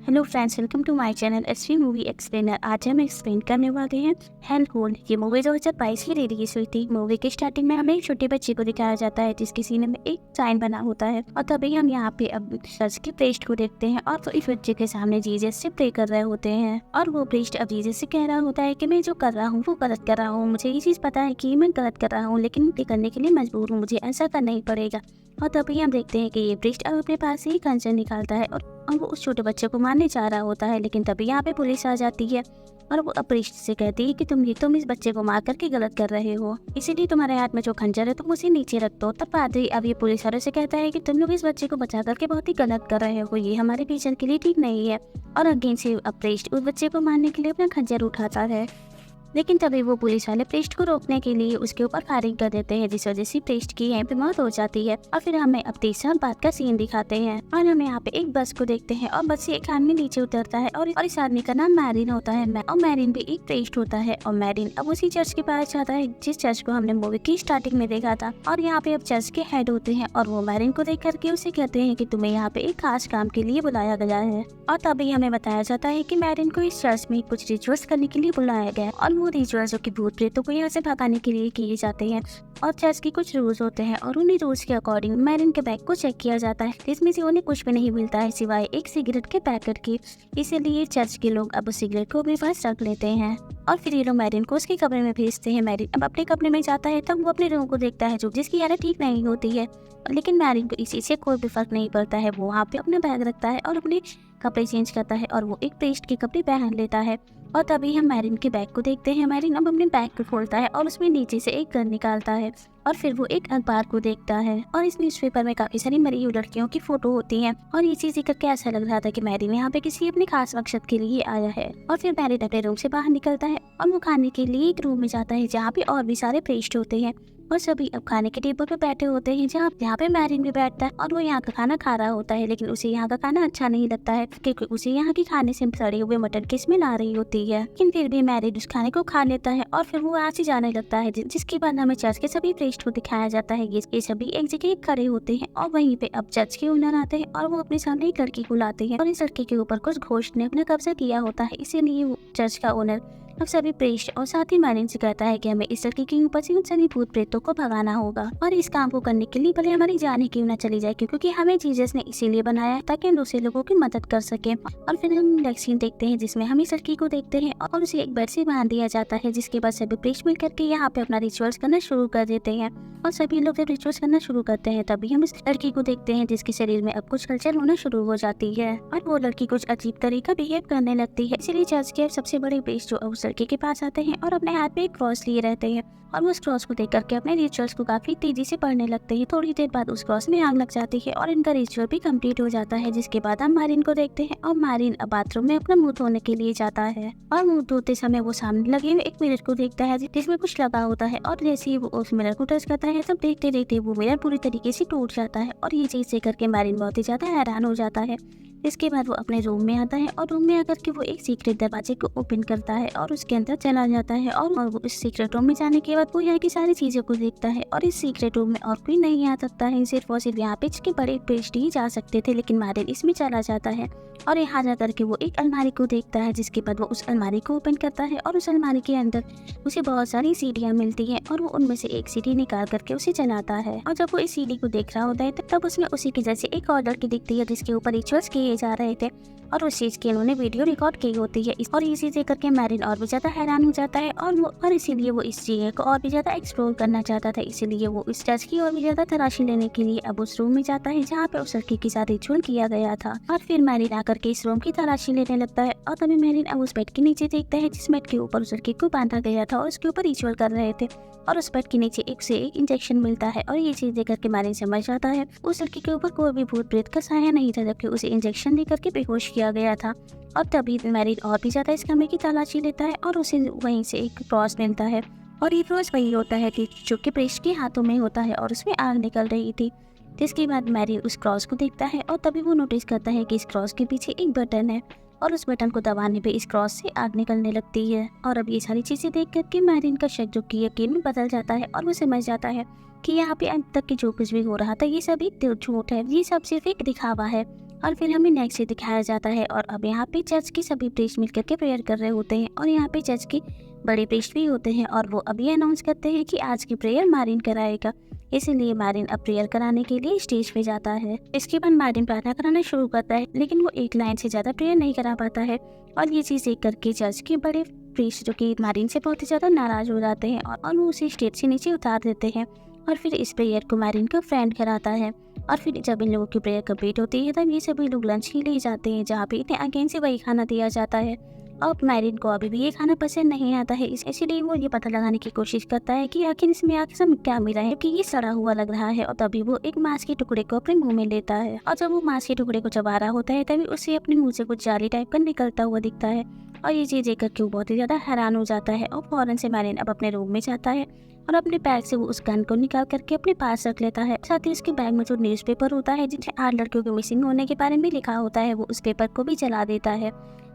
Hello friends, welcome to my channel SV movie explainer. आज हम explain करने वाले हैं हेलहोल्ड। ये मूवी 2022 में रिलीज हुई थी। मूवी के स्टार्टिंग में हमें एक छोटे बच्चे को दिखाया जाता है जिसके सीने में एक साइन बना होता है और तभी हम यहाँ पे अब चर्च के प्रीस्ट को देखते हैं और वो इस बच्चे के सामने जीसस से प्रे कर रहे होते हैं और वो प्रीस्ट अब जीसस से कह रहा होता है कि मैं जो कर रहा हूँ वो गलत कर रहा हूँ। मुझे ये चीज पता है कि मैं गलत कर रहा हूँ, लेकिन ये करने के लिए मजबूर हूँ, मुझे ऐसा करना ही पड़ेगा। और तभी हम देखते हैं कि ये प्रीस्ट अब अपने पास से ही खंजर निकालता है और वो उस छोटे बच्चे को मारने जा रहा होता है, लेकिन तभी यहाँ पे पुलिस आ जाती है और वो प्रीस्ट से कहती है कि तुम इस बच्चे को मार करके गलत कर रहे हो, इसीलिए तुम्हारे हाथ में जो खंजर है तुम उसे नीचे रख दो। तब पादरी अब ये पुलिस वालों से कहता है कि तुम लोग इस बच्चे को बचा करके बहुत ही गलत कर रहे हो, ये हमारे फ्यूचर के लिए ठीक नहीं है। और अगेन से प्रीस्ट उस बच्चे को मारने के लिए अपना खंजर उठाता है, लेकिन तभी वो पुलिस वाले प्रीस्ट को रोकने के लिए उसके ऊपर फायरिंग कर देते हैं, जिस वजह से प्रीस्ट की यहीं पे मौत हो जाती है। और फिर हमें अब 30 साल बाद का सीन दिखाते हैं और हम यहाँ पे एक बस को देखते हैं और बस से एक आदमी नीचे उतरता है और इस आदमी का नाम मैरिन होता है और मैरिन भी एक प्रीस्ट होता है। और मैरिन अब उसी चर्च के पास जाता है जिस चर्च को हमने मूवी की स्टार्टिंग में देखा था और यहाँ पे अब चर्च के हेड होते हैं और वो मैरिन को देख करके उसे कहते हैं कि तुम्हें यहाँ पे एक खास काम के लिए बुलाया गया है। और तभी हमें बताया जाता है कि मैरिन को इस चर्च में कुछ रिचुअल्स करने के लिए बुलाया गया और वो रिचुअल्स जो कि भूत प्रेतों को यहाँ से भगाने के लिए किए जाते हैं और चर्च के कुछ रूल्स होते हैं और उन्हीं रूल्स के अकॉर्डिंग मैरिन के बैग को चेक किया जाता है, जिसमें से उन्हें कुछ भी नहीं मिलता है सिवाय एक सिगरेट के पैकेट की। इसीलिए चर्च के लोग अब उस सिगरेट को अपने पास रख लेते हैं और फिर ये लोग मैरिन को उसके कमरे में भेजते हैं। मैरिन अब अपने कमरे में जाता है तब वो अपने रूम को देखता है जो जिसकी हालत ठीक नहीं होती है, लेकिन मैरिन को इसी से कोई भी फर्क नहीं पड़ता है। वो वहाँ पे अपना बैग रखता है और अपने कपड़े चेंज करता है और वो एक प्रीस्ट के कपड़े पहन लेता है। और तभी हम मैरिन के बैग को देखते हैं। मैरिन अब अपने बैग को खोलता है और उसमें नीचे से एक गन निकालता है और फिर वो एक अखबार को देखता है और इस न्यूज़पेपर में काफी सारी मरी हुई लड़कियों की फोटो होती हैं और ये चीज देख करके ऐसा लग रहा था कि मैरिन यहाँ पे किसी अपने खास मकसद के लिए आया है। और फिर मैरिन अपने रूम से बाहर निकलता है और वो खाने के लिए एक रूम में जाता है जहाँ पे और भी सारे प्रीस्ट होते हैं और सभी अब खाने के टेबल पे बैठे होते हैं जहाँ पे मैरिन भी बैठता है और वो यहाँ का खाना खा रहा होता है, लेकिन उसे यहाँ का खाना अच्छा नहीं लगता है क्योंकि उसे यहाँ के खाने से सड़े हुए मटन की स्मेल आ रही होती है। लेकिन फिर भी मैरिन उस खाने को खा लेता है और फिर वो वहाँ से जाने लगता है, जिसके बाद हमें चर्च के सभी प्रीस्ट को दिखाया जाता है। ये सभी एक जगह खड़े होते हैं और वहीं पे अब चर्च के ओनर आते हैं और वो अपने सामने एक लड़की को लाते हैं और इस लड़की के ऊपर कुछ घोस्ट ने अपना कब्जा किया होता है, इसीलिए वो चर्च का ओनर अब सभी प्रीस्ट और साथ ही मैरिन से कहता है कि हमें इस लड़की के ऊपर से उन सभी भूत प्रेतों को भगाना होगा और इस काम को करने के लिए भले हमारी जान ही क्यों न चली जाए, क्योंकि हमें जीसस ने इसीलिए बनाया है ताकि हम दूसरे लोगों की मदद कर सके। और फिर हम नेक्स्ट सीन देखते हैं जिसमें हम इस लड़की को देखते हैं और उसे एक बेड से बांध दिया जाता है, जिसके बाद सभी प्रीस्ट मिल करके यहाँ पे अपना रिचुअल्स करना शुरू कर देते हैं और सभी लोग जब रिचुअल्स करना शुरू करते हैं तभी हम इस लड़की को देखते हैं जिसके शरीर में अब कुछ हलचल होना शुरू हो जाती है और वो लड़की कुछ अजीब तरीका बिहेव करने लगती है। इसीलिए चर्च के सबसे बड़े प्रीस्ट जो उस लड़की के पास आते हैं और अपने हाथ में एक क्रॉस लिए रहते हैं और वो उस क्रॉस को देख करके अपने रिचुअल्स को काफी तेजी से पढ़ने लगते हैं। थोड़ी देर बाद उस क्रॉस में आग लग जाती है और इनका रिचुअल भी कंप्लीट हो जाता है, जिसके बाद हम मैरिन को देखते हैं और मैरिन बाथरूम में अपना मुंह धोने के लिए जाता है और मुंह धोते समय वो सामने लगे हुए एक मिरर को देखता है जिसमें कुछ लगा होता है और जैसे ही वो उस मिरर को टच करता है तब देखते देखते वो मिरर पूरी तरीके से टूट जाता है और ये चीज देख करके मैरिन बहुत ही ज्यादा हैरान हो जाता है। इसके बाद वो अपने रूम में आता है और रूम में आकर के वो एक सीक्रेट दरवाजे को ओपन करता है और उसके अंदर चला जाता है और वो इस सीक्रेट रूम में जाने के बाद वो यहाँ की सारी चीजों को देखता है और इस सीक्रेट रूम में और कोई नहीं आ सकता है, सिर्फ और सिर्फ यहाँ पे के बड़े प्रीस्ट ही जा सकते थे, लेकिन मैरिन इसमें चला जाता है और यहाँ जा करके वो एक अलमारी को देखता है, जिसके बाद वो उस अलमारी को ओपन करता है और उस अलमारी के अंदर उसे बहुत सारी सीढ़ियाँ मिलती है और वो उनमें से एक सीढ़ी निकाल करके उसे चलाता है और जब वो इस सीढ़ी को देख रहा होता है तब उसमें उसी की जैसे एक और लड़की दिखती है जिसके ऊपर रिचुअल्स किए जा रहे थे और उस चीज की उन्होंने वीडियो रिकॉर्ड की होती है और ये चीज देख करके मैरिन और भी ज्यादा हैरान हो जाता है और इसीलिए वो इस जगह को और भी ज्यादा एक्सप्लोर करना चाहता था, इसीलिए वो इस चर्च की और भी ज्यादा तलाशी लेने के लिए अब उस रूम में जाता है जहाँ पे उस लड़की के साथ रिचुअल किया गया था और फिर मैरिन आकर के इस रूम की तलाशी लेने लगता है और तभी मैरिन अब उस बेड के नीचे देखता है जिस बेड के ऊपर उस लड़की को बांधा गया था और उसके ऊपर रिचुअल कर रहे थे और उस बेड के नीचे एक से एक इंजेक्शन मिलता है और ये चीज देख करके मैरिन समझ जाता है उस लड़की के ऊपर कोई भी भूत प्रेत का साया नहीं था, जबकि उसे इंजेक्शन दे करके बेहोश किया गया था। और तभी मैरिन और भी ज्यादा इस कमरे की तलाशी लेता है और उसे वहीं से एक क्रॉस मिलता है और ये क्रॉस वही होता है जो कि प्रीस्ट के हाथों में होता है और उसमें आग निकल रही थी। जिसके बाद मैरिन उस क्रॉस को देखता है और तभी वो नोटिस करता है कि इस क्रॉस के पीछे एक बटन है और उस बटन को दबाने पे इस क्रॉस से आग निकलने लगती है और अब ये सारी चीजें देख करके मैरिन का शक जो कि यकीन में बदल जाता है और वो समझ जाता है कि यहाँ पे अब तक की जो कुछ भी हो रहा था ये सब एक झूठ है, ये सब सिर्फ एक दिखावा है। और फिर हमें नेक्स्ट से दिखाया जाता है और अब यहाँ पे चर्च के सभी प्रीस्ट मिलकर के प्रेयर कर रहे होते हैं और यहाँ पे चर्च के बड़े प्रीस्ट भी होते हैं और वो अभी अनाउंस करते हैं कि आज की प्रेयर मारिन कराएगा। इसीलिए मारिन अब प्रेयर कराने के लिए स्टेज पे जाता है। इसके बाद मारिन प्रार्थना कराना शुरू करता है, लेकिन वो एक लाइन से ज्यादा प्रेयर नहीं करा पाता है और ये चीज देख करके चर्च के बड़े प्रीस्ट जो कि मारिन से बहुत ही ज्यादा नाराज हो जाते हैं और वो उसे स्टेज से नीचे उतार देते हैं और फिर इस प्रेयर को मारिन का फ्रेंड कराता है। और फिर जब इन लोगों की प्रेयर कंप्लीट होती है तब ये सभी लोग लंच के लिए जाते हैं, जहाँ पे इन्हें अगेन से वही खाना दिया जाता है। और मैरिन को अभी भी ये खाना पसंद नहीं आता है, इसीलिए वो ये पता लगाने की कोशिश करता है कि आखिर इसमें आखिर क्या मिला है, क्योंकि ये सड़ा हुआ लग रहा है। और तभी वो एक मांस के टुकड़े को अपने मुंह में लेता है और जब वो मांस के टुकड़े को चबा रहा होता है तभी उसे अपने मुंह से कुछ जाली टाइप का निकलता हुआ दिखता है और ये चीज देख करके वो बहुत ही ज्यादा हैरान हो जाता है और फौरन से मैरिन अब अपने रूम में जाता है और अपने बैग से वो उस गन को निकाल करके अपने पास रख लेता है। साथ ही उसके बैग में जो न्यूज़पेपर होता है जिसमें 8 लड़कियों के मिसिंग होने के बारे में लिखा होता है, वो उस पेपर को भी जला देता है।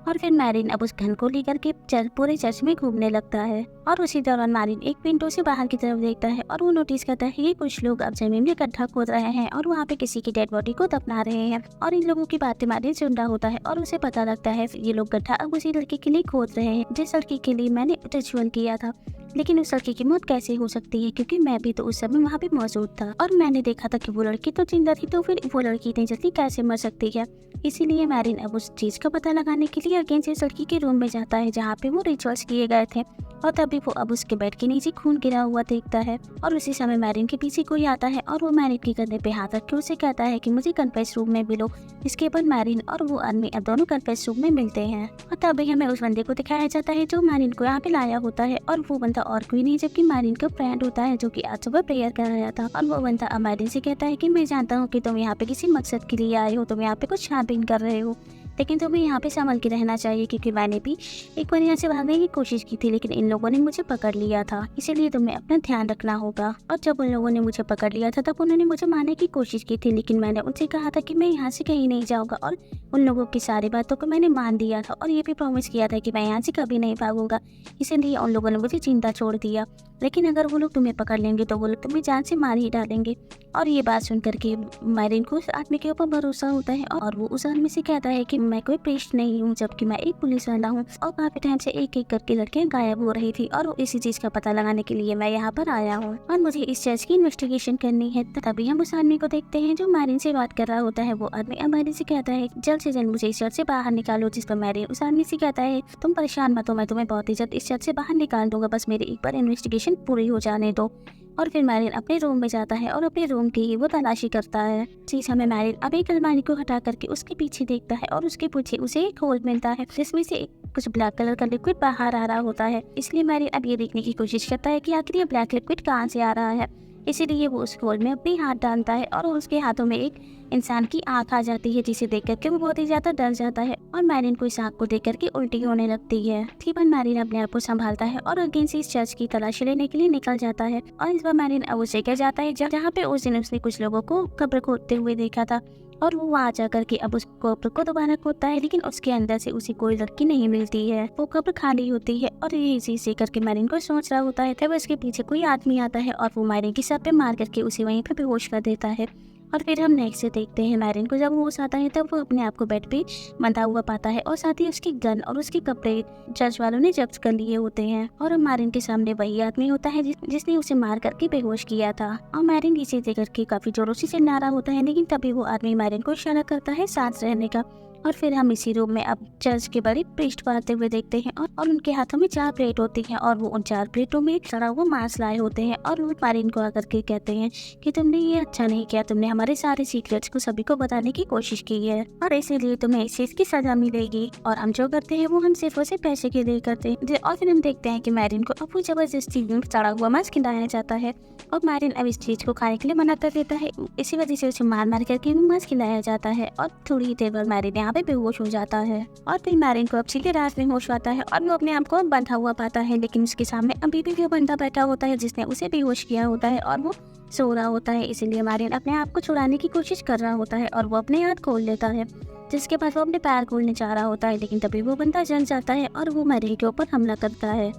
और फिर मैरिन अब उस गन को लेकर के पूरे चर्च में घूमने लगता है और उसी दौरान मैरिन एक विंडो से बाहर की तरफ देखता है और वो नोटिस करता है कि कुछ लोग अब जमीन में गड्ढा खोद रहे हैं और वहाँ पे किसी की डेड बॉडी को दफना रहे हैं। और इन लोगों की बातें मैरिन सुन रहा होता है और उसे पता लगता है ये लोग गड्ढा अब उसी लड़की के लिए खोद रहे हैं जिस लड़की के लिए मैंने रिचुअल किया था। लेकिन उस लड़की की मौत कैसे हो सकती है, क्योंकि मैं भी तो उस समय वहाँ पे मौजूद था और मैंने देखा था कि वो लड़की तो जिंदा थी, तो फिर वो लड़की इतनी जल्दी कैसे मर सकती है। इसीलिए मैरिन अब उस चीज का पता लगाने के लिए अगेन से इस लड़की के रूम में जाता है जहाँ पे वो रिचुअल्स किए गए थे और तभी वो अब उसके बेड के नीचे खून गिरा हुआ देखता है। और उसी समय मैरिन के पीछे कोई आता है और वो मैरिन के कंधे पे हाथ रख के उसे कहता है कि मुझे कन्फेस रूम में मिलो। इसके बाद मैरिन और वो आदमी अब दोनों कन्फेस रूम में मिलते हैं और तभी हमें उस बंदे को दिखाया जाता है जो मैरिन को यहाँ पे लाया होता है और वो बंदा और कोई नहीं जबकि मैरिन का फ्रेंड होता है जो कि आज सुबह प्रेयर कर रहा था। और वो बंदा अब मैरिन से कहता है कि मैं जानता हूँ कि तुम यहाँ पे किसी मकसद के लिए आए हो, तुम यहाँ पे कुछ छानबीन कर रहे हो, लेकिन तुम्हें यहाँ पे संभल के रहना चाहिए क्योंकि मैंने भी एक बार यहाँ से भागने की कोशिश की थी लेकिन इन लोगों ने मुझे पकड़ लिया था, इसीलिए तुम्हें अपना ध्यान रखना होगा। और जब उन लोगों ने मुझे पकड़ लिया था तब उन्होंने मुझे मारने की कोशिश की थी, लेकिन मैंने उनसे कहा था कि मैं यहाँ से कहीं नहीं जाऊँगा और उन लोगों की सारी बातों को मैंने मान दिया था और ये भी प्रॉमिस किया था कि मैं यहाँ से कभी नहीं भागूंगा, इसीलिए उन लोगों ने मुझे जिंदा छोड़ दिया। लेकिन अगर वो लोग तुम्हें पकड़ लेंगे तो वो लोग तुम्हें जान से मार ही डालेंगे। और ये बात सुन करके मैरिन को उस आदमी के ऊपर भरोसा होता है और वो उस आदमी से कहता है कि मैं कोई प्रीस्ट नहीं हूँ, जबकि मैं एक पुलिस वाला हूँ और काफी टाइम से एक एक करके लड़कियां गायब हो रही थी और वो इसी चीज का पता लगाने के लिए मैं यहाँ पर आया हूँ और मुझे इस चर्च की इन्वेस्टिगेशन करनी है। तभी हम उस आदमी को देखते हैं जो मैरिन से बात कर रहा होता है। वो आदमी मैरिन से कहता है जल्द से जल्द मुझे इस चर्च से बाहर निकालो, जिस पर मैरिन उस आदमी से कहता है तुम परेशान मत हो, मैं तुम्हें बहुत ही जल्द इस चर्च से बाहर निकाल दूंगा, बस मेरी एक बार इन्वेस्टिगेशन पूरी हो जाने दो। और फिर मैरिन अपने रूम में जाता है और अपने रूम की वो तलाशी करता है। जी हमें मैरिन अब एक अलमारी को हटा करके उसके पीछे देखता है और उसके पीछे उसे एक होल मिलता है जिसमें से कुछ ब्लैक कलर का लिक्विड बाहर आ रहा होता है। इसलिए मैरिन अब ये देखने की कोशिश करता है कि आखिर ये ब्लैक लिक्विड कहाँ से आ रहा है। इसीलिए वो उस होल में अपनी हाथ डालता है और उसके हाथों में एक इंसान की आंख आ जाती है जिसे देख करके वो बहुत ही ज्यादा डर जाता है और मैरिन को इस आंख को देख करके उल्टी होने लगती है। ठीक मैरिन अपने आप को संभालता है और अगेन से इस चर्च की तलाशी लेने के लिए निकल जाता है और इस बार मैरिन अब उस जगह जाता है जहाँ पे उस दिन उसने कुछ लोगों को कब्र खोदते हुए देखा था और वो वहाँ जाकर के अब उस कब्र को दोबारा खोदता है, लेकिन उसके अंदर से उसे कोई लड़की नहीं मिलती है, वो कब्र खाली होती है। और ये चीज देख करके मैरिन को सोच रहा होता है तब उसके पीछे कोई आदमी आता है और वो मैरिन की सर पे मार करके उसे वहीं पे बेहोश कर देता है। और फिर हम नेक्स्ट से देखते हैं मैरिन को जब होश आता है तब वो अपने आप को बेड पे बंधा हुआ पाता है और साथ ही उसकी गन और उसके कपड़े चर्च वालों ने जब्त कर लिए होते हैं। और मैरिन के सामने वही आदमी होता है जिसने उसे मार करके बेहोश किया था और मैरिन इसे देख करके काफी जोरों से चिल्ला रहा होता है, लेकिन तभी वो आदमी मैरिन को इशारा करता है सांस रहने का। और फिर हम इसी रूम में अब चर्च के बड़े प्रीस्ट आते हुए देखते हैं और उनके हाथों में 4 प्लेट होती हैं और वो उन 4 प्लेटों में सड़ा हुआ मांस लाए होते हैं और वो मैरिन को आकर के कहते हैं कि तुमने ये अच्छा नहीं किया, तुमने हमारे सारे सीक्रेट्स को सभी को बताने की कोशिश की है और इसीलिए तुम्हें इस चीज की सजा मिलेगी। और हम जो करते हैं वो हम सिर्फ उसे पैसे के लिए करते हैं। और फिर हम देखते हैं कि मैरिन को अब वो जबरदस्ती सड़ा हुआ मांस खिलाया जाता है और मैरिन अब इस चीज को खाने के लिए मना कर देता है। इसी वजह से उसे मार मार करके मांस खिलाया जाता है और थोड़ी देर बाद मैरिन यहाँ पे बेहोश हो जाता है। और फिर मैरिन को अब सीधे रात में होश आता है और वो अपने आप को बंधा हुआ पाता है, लेकिन उसके सामने अभी भी वो बंदा बैठा होता है जिसने उसे बेहोश किया होता है और वो सो रहा होता है। इसीलिए मैरिन अपने आप को छुड़ाने की कोशिश कर रहा होता है और वो अपने हाथ खोल लेता है, जिसके बाद वो अपने पैर खोलने चाह रहा होता है, लेकिन तभी वो बंदा जल जाता है और वो मैरिन के ऊपर हमला करता है।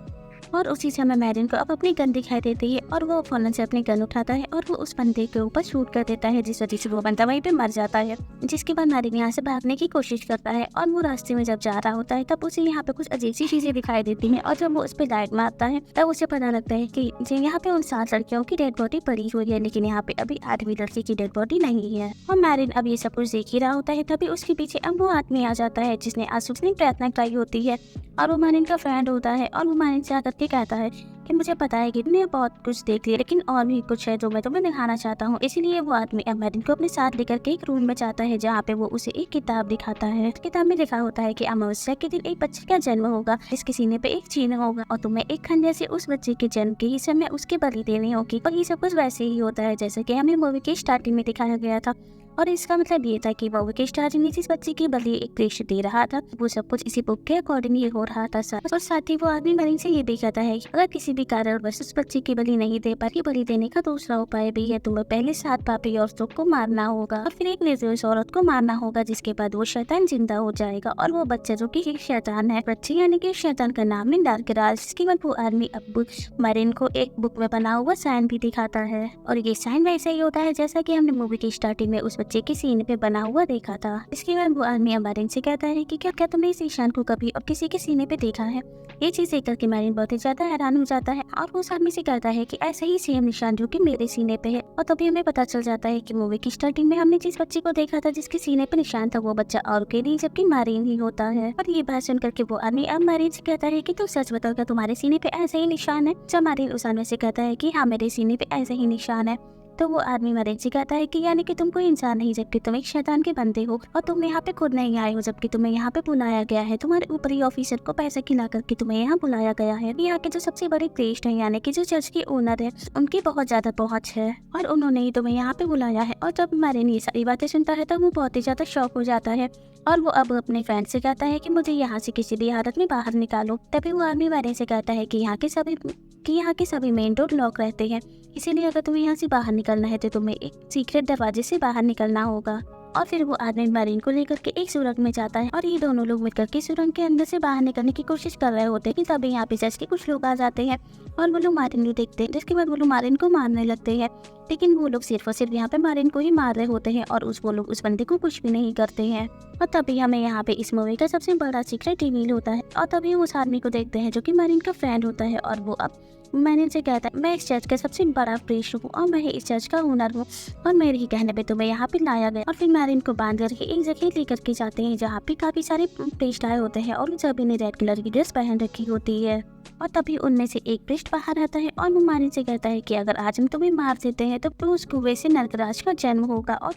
और उसी समय मैरिन को अब अपनी गन दिखाई देती है और वो फौरन से अपनी गन उठाता है और वो उस बंदे के ऊपर शूट कर देता है, जिस वजह से वो बंदा वहीं पे मर जाता है। जिसके बाद मैरिन यहाँ से भागने की कोशिश करता है और वो रास्ते में जब जा रहा होता है तब उसे यहाँ पे कुछ अजीब सी चीजें दिखाई देती हैं और जब वो उस पर लाइट मारता है तब उसे पता लगता है कि यहाँ पे उन 7 लड़कियों की डेड बॉडी पड़ी हुई है, लेकिन यहाँ पे अभी 8वीं लड़की की डेड बॉडी नहीं है। और मैरिन अब ये सब कुछ देख ही रहा होता है, तभी उसके पीछे अब वो आदमी आ जाता है जिसने आश्वासन प्रार्थना कराई होती है और वो मैरिन का फ्रेंड होता है और वो मैरिन से आकर के कहता है कि मुझे पता है कि तुमने बहुत कुछ देख लिया, लेकिन और भी कुछ है जो मैं तुम्हें दिखाना चाहता हूँ। इसीलिए वो आदमी अब मैरिन को अपने साथ लेकर के एक रूम में जाता है जहाँ पे वो उसे एक किताब दिखाता है। किताब में लिखा होता है कि अमावस्या के दिन एक बच्चे का जन्म होगा, जिसके सीने पे एक चिन्ह होगा और तुम्हें एक खंजर से उस बच्चे के जन्म के ही समय उसके बलि देनी होगी। और ये सब कुछ वैसे ही होता है जैसे कि हमें मूवी के स्टार्टिंग में दिखाया गया था। और इसका मतलब ये था कि मूवी के स्टार्टिंग में जिस बच्चे की बलि एक प्रेषित दे रहा था वो सब कुछ इसी बुक के अकॉर्डिंग ही हो रहा था सर। और साथ ही वो आदमी मैरिन से ये भी कहता है कि अगर किसी भी कारणवश उस बच्चे की बलि नहीं दे पाई, बलि देने का दूसरा उपाय भी है, तुम्हें पहले 7 पापी औरतों को मारना होगा और फिर एक निर्दोष औरत को मारना होगा, जिसके बाद वो शैतान जिंदा हो जाएगा और वो बच्चा जो की एक शैतान है, बच्चे यानी कि शैतान का नाम है डार्कराज। इसके बाद वो आदमी अब मैरिन को एक बुक में बना हुआ साइन भी दिखाता है और ये साइन वैसा ही होता है जैसा कि हमने मूवी की स्टार्टिंग में उस बच्चे के सीने पे बना हुआ देखा था। इसके बाद वो आदमी मैरिन से कहता है कि क्या तुमने इस निशान को कभी और किसी के सीने पे देखा है। ये चीज देख करके मैरिन बहुत ही ज्यादा हैरान हो जाता है और वो उस आदमी से कहता है कि ऐसा ही सेम निशान जो कि मेरे सीने पे है। और तभी हमें पता चल जाता है कि मूवी की स्टार्टिंग में हमने जिस बच्चे को देखा था जिसके सीने पे निशान था वो बच्चा और के नहीं जबकि मैरिन ही होता है। और ये बात सुन करके वो आदमी अब मैरिन से कहता है कि तुम सच बताओ क्या तुम्हारे सीने पे ऐसा ही निशान है। जब मैरिन उस आदमी से कहता है कि हाँ मेरे सीने पे ऐसा ही निशान है तो वो आदमी मैरिन से कहता है कि यानी कि तुम कोई इंसान नहीं जबकि तुम एक शैतान के बंदे हो और तुम यहाँ पे खुद नहीं आए हो जबकि तुम्हें यहाँ पे बुलाया गया है। तुम्हारे ऊपरी ऑफिसर को पैसा खिला करके तुम्हें यहाँ बुलाया गया है। यहाँ के जो सबसे बड़े प्रीस्ट है यानी कि जो चर्च के ओनर है उनकी बहुत ज्यादा पहुँच है और उन्होंने ही तुम्हें यहाँ पे बुलाया है। और जब मैरिन ये सारी बातें सुनता है तब वो बहुत ही ज्यादा शॉक हो जाता है और वो अब अपने फ्रेंड से कहता है कि मुझे यहाँ से किसी भी हालत में बाहर निकालो। तभी वो आदमी मैरिन से कहता है कि यहाँ के सभी मेन डोर लॉक रहते हैं, इसीलिए अगर तुम्हें यहाँ से बाहर निकलना है तो तुम्हें एक सीक्रेट दरवाजे से बाहर निकलना होगा। और फिर वो आदमी मैरिन को लेकर के एक सुरंग में जाता है और ये दोनों लोग मिलकर के सुरंग के अंदर से बाहर निकलने की कोशिश कर रहे होते हैं कि तभी यहाँ पे चर्च के कुछ लोग आ जाते हैं और वो लोग मैरिन को देखते हैं, जिसके बाद वो लोग मैरिन को मारने लगते हैं। लेकिन वो लोग सिर्फ और सिर्फ यहाँ पे मैरिन को ही मार रहे होते हैं और वो लोग उस बंदे को कुछ भी नहीं करते हैं। और तभी हमें यहाँ पे इस मूवी का सबसे बड़ा सीक्रेट रिवील होता है और तभी उस आदमी को देखते हैं जो कि मैरिन का फ्रेंड होता है और वो अब मैरिन से कहता है मैं इस चर्च का सबसे बड़ा प्रीस्ट हूँ और मैं इस चर्च का ओनर हूँ और मेरे ही कहने पे तुम्हें यहाँ पे लाया गया। और फिर मैरिन को बांध करके एक जगह लेकर के जाते हैं जहाँ पे काफी सारे प्रीस्ट आए होते हैं और सभी ने रेड कलर की ड्रेस पहन रखी होती है। और तभी उनमें से एक प्रीस्ट बाहर आता है और वो मैरिन से कहता है कि अगर आज हम तुम्हें मार देते हैं तो उस कुएं से नरकराज का जन्म होगा। और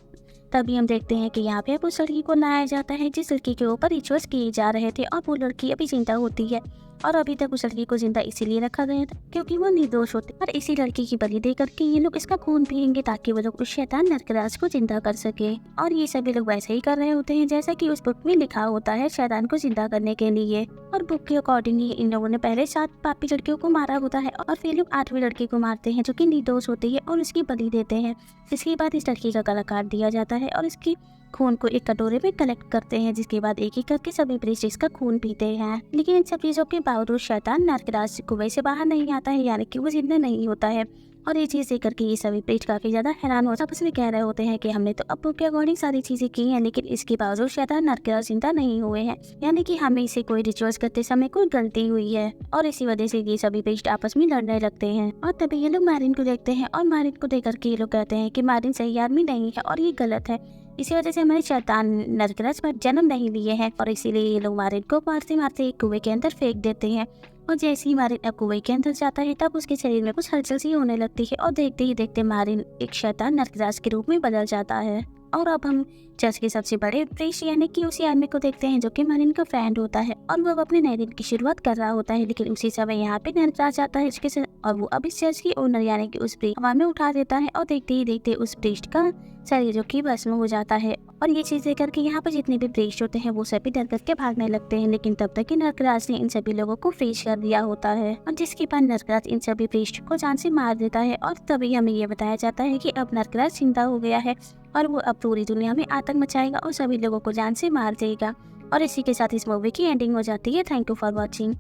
तभी हम देखते हैं कि यहाँ पे उस लड़की को लाया जाता है जिस लड़की के ऊपर रिचुअल्स किए जा रहे थे और वो लड़की अभी जिंदा होती है और अभी तक उस लड़की को जिंदा इसीलिए रखा गया था क्योंकि वो निर्दोष होती। और इसी लड़की की बलि दे करके ये लोग इसका खून पिएंगे ताकि वो लोग उस शैतान नरकराज को जिंदा कर सके। और ये सभी लोग वैसे ही कर रहे होते हैं जैसा कि उस बुक में लिखा होता है शैतान को जिंदा करने के लिए। और बुक के अकॉर्डिंग ही इन लोगों ने पहले 7 पापी लड़कियों को मारा होता है और फिर लोग 8वीं लड़की को मारते हैं जो कि निर्दोष होती है और उसकी बलि देते हैं। इसके बाद इस लड़की का गला काट दिया जाता है और इसकी खून को एक कटोरे में कलेक्ट करते हैं, जिसके बाद एक एक करके सभी प्रीस्ट इसका खून पीते हैं। लेकिन इन सब चीजों के बावजूद शैतान नरकराज कुएं से बाहर नहीं आता है यानी कि वो जिंदा नहीं होता है। और ये चीज देख करके ये सभी प्रीस्ट काफी ज्यादा हैरान हो आपस में कह रहे होते हैं कि हमने तो अब के अकॉर्डिंग सारी चीजें की हैं लेकिन इसके बावजूद शैतान नरकराज जिंदा नहीं हुए हैं, यानी कि हमें इसे कोई रिचुअल्स करते समय कोई गलती हुई है। और इसी वजह से ये सभी प्रीस्ट आपस में लड़ने लगते हैं। और तभी ये लोग मैरिन को देखते हैं और मैरिन को देख करके ये लोग कहते हैं कि मैरिन सही आदमी नहीं है और ये गलत है, इसी वजह से हमारे शैतान नरकराज पर जन्म नहीं लिए हैं। और इसीलिए ये लोग मैरिन को मारते मारते एक कुएं के अंदर फेंक देते हैं। और जैसे ही मैरिन अब कुएं के अंदर जाता है तब उसके शरीर में कुछ हलचल सी होने लगती है और देखते ही देखते मैरिन एक शैतान नरकराज के रूप में बदल जाता है। और अब हम चर्च के सबसे बड़े प्रीस्ट यानी कि उसी आदमी को देखते हैं जो कि मैरिन का फ्रेंड होता है और वो अब अपने नए दिन की शुरुआत कर रहा होता है। लेकिन उसी समय यहाँ पे नरकराज आता है इसके और वो अब इस चर्च की ओनर यानी कि उस प्रीस्ट हवा में उठा देता है और देखते ही देखते उस प्रीस्ट का शरीर जो कि भस्म हो जाता है। और ये चीज देख करके यहाँ पे जितने भी प्रीस्ट होते हैं वो सभी डर करके भागने लगते हैं। लेकिन तब तक नरकराज ने इन सभी लोगों को फेस कर दिया होता है और जिसके बाद नरकराज इन सभी प्रीस्ट को जान से मार देता है। और तभी हमें ये बताया जाता है कि अब नरकराज जिंदा हो गया है और वो अब पूरी दुनिया में आतंक मचाएगा और सभी लोगों को जान से मार देगा। और इसी के साथ इस मूवी की एंडिंग हो जाती है। Thank you for watching.